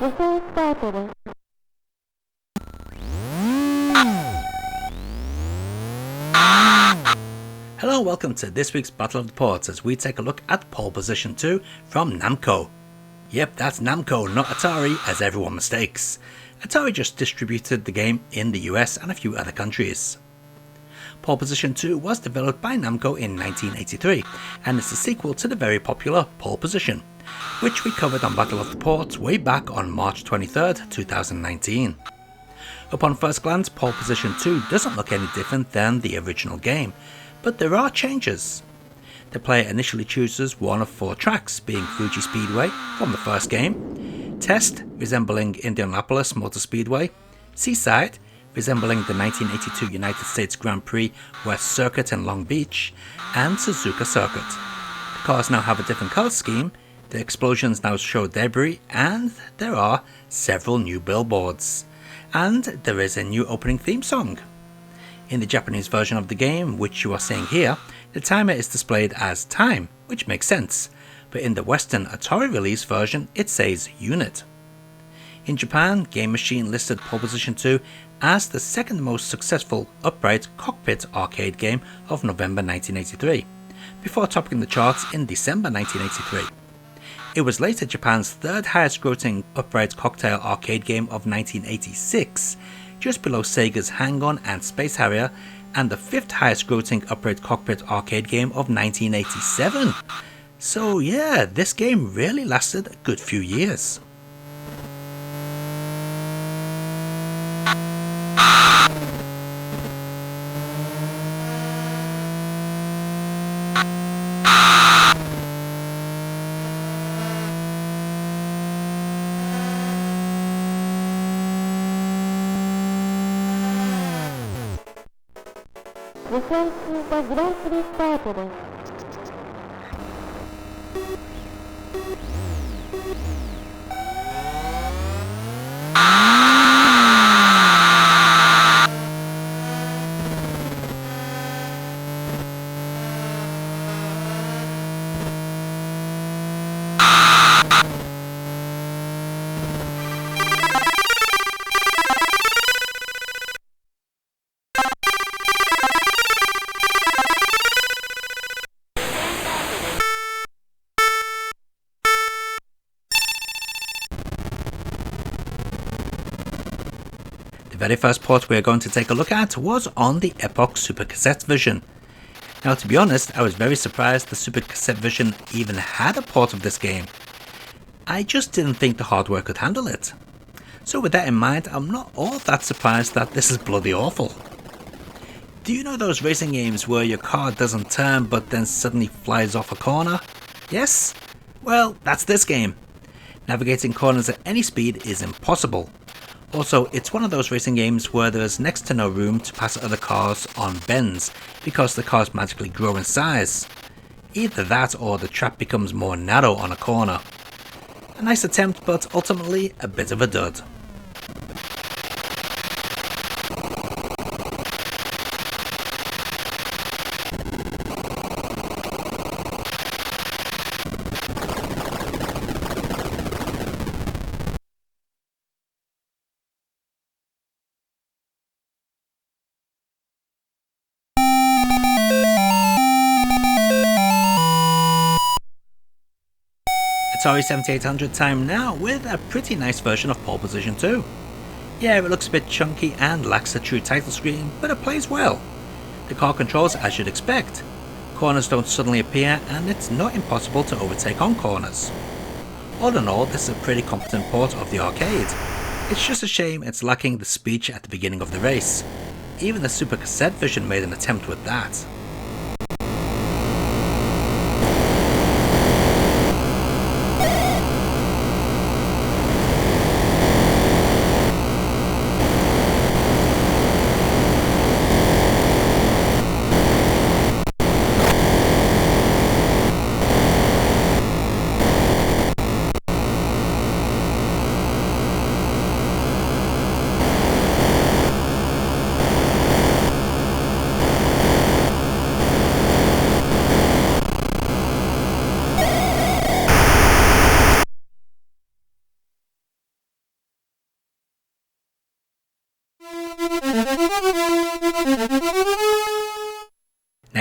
無線スタートです。Hello and welcome to this week's Battle of the Ports as we take a look at Pole Position 2 from Namco. Yep, that's Namco, not Atari, as everyone mistakes. Atari just distributed the game in the US and a few other countries. Pole Position 2 was developed by Namco in 1983 and is the sequel to the very popular Pole Position, which we covered on Battle of the Ports way back on March 23rd, 2019. Upon first glance, Pole Position 2 doesn't look any different than the original game, but there are changes. The player initially chooses one of 4 tracks, being Fuji Speedway from the first game, Test, resembling Indianapolis Motor Speedway, Seaside, resembling the 1982 United States Grand Prix West Circuit in Long Beach, and Suzuka Circuit. The cars now have a different colour scheme, the explosions now show debris, and there are several new billboards. And there is a new opening theme song. In the Japanese version of the game, which you are seeing here, the timer is displayed as time, which makes sense, but in the Western Atari release version it says unit. In Japan, Game Machine listed Pole Position 2 as the second most successful upright cockpit arcade game of November 1983, before topping the charts in December 1983. It was later Japan's third highest grossing upright cocktail arcade game of 1986, just below Sega's Hang-On and Space Harrier, and the 5th highest grossing upright cockpit arcade game of 1987. So yeah, this game really lasted a good few years.無線通過グランプリスタートです。The very first port we are going to take a look at was on the Epoch Super Cassette Vision. Now, to be honest, I was very surprised the Super Cassette Vision even had a port of this game. I just didn't think the hardware could handle it. So with that in mind, I'm not all that surprised that this is bloody awful. Do you know those racing games where your car doesn't turn but then suddenly flies off a corner? Yes? Well, that's this game. Navigating corners at any speed is impossible. Also, it's one of those racing games where there is next to no room to pass other cars on bends because the cars magically grow in size. Either that or the track becomes more narrow on a corner. A nice attempt, but ultimately a bit of a dud. Atari 7800 time now with a pretty nice version of Pole Position 2. Yeah, it looks a bit chunky and lacks a true title screen, but it plays well. The car controls as you'd expect. Corners don't suddenly appear and it's not impossible to overtake on corners. All in all, this is a pretty competent port of the arcade. It's just a shame it's lacking the speech at the beginning of the race. Even the Super Cassette Vision made an attempt with that.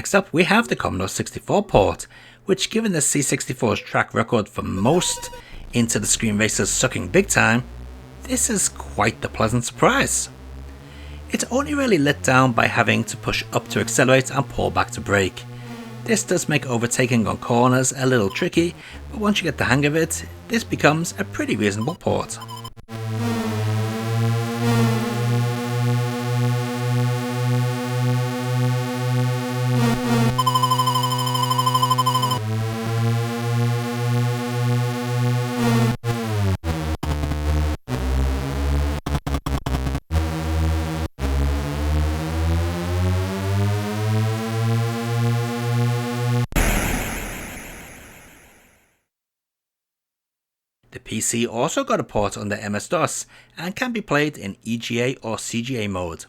Next up we have the Commodore 64 port, which given the C64's track record for most into the screen racers sucking big time, this is quite the pleasant surprise. It's only really let down by having to push up to accelerate and pull back to brake. This does make overtaking on corners a little tricky, but once you get the hang of it, this becomes a pretty reasonable port. The PC also got a port under MS-DOS and can be played in EGA or CGA mode.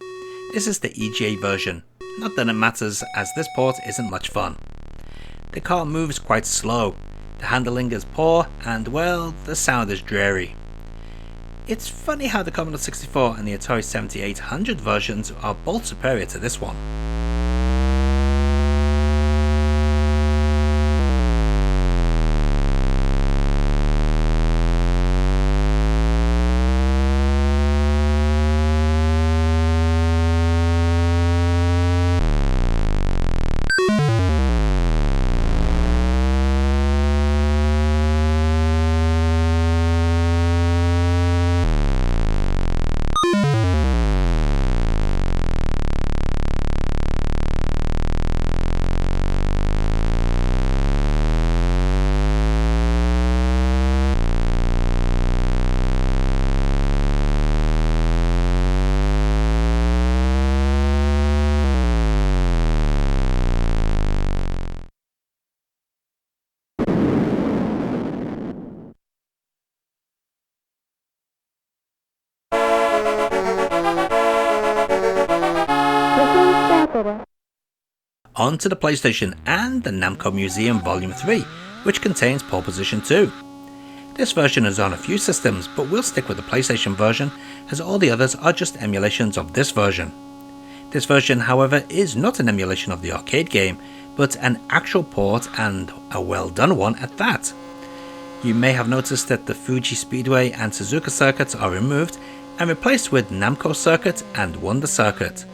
This is the EGA version, not that it matters as this port isn't much fun. The car moves quite slow, the handling is poor and well, the sound is dreary. It's funny how the Commodore 64 and the Atari 7800 versions are both superior to this one. On to the PlayStation and the Namco Museum Volume 3, which contains Pole Position 2. This version is on a few systems, but we'll stick with the PlayStation version as all the others are just emulations of this version. This version, however, is not an emulation of the arcade game, but an actual port and a well done one at that. You may have noticed that the Fuji Speedway and Suzuka circuits are removed and replaced with Namco Circuit and Wonder Circuit,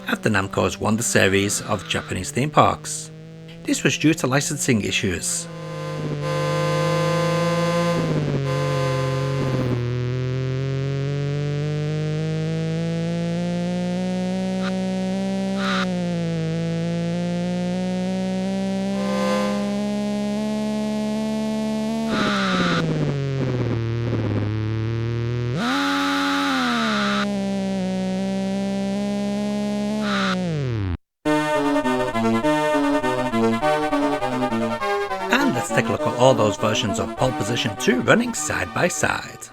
after Namco's Wonder series of Japanese theme parks. This was due to licensing issues. Let's take a look at all those versions of Pole Position 2 running side by side.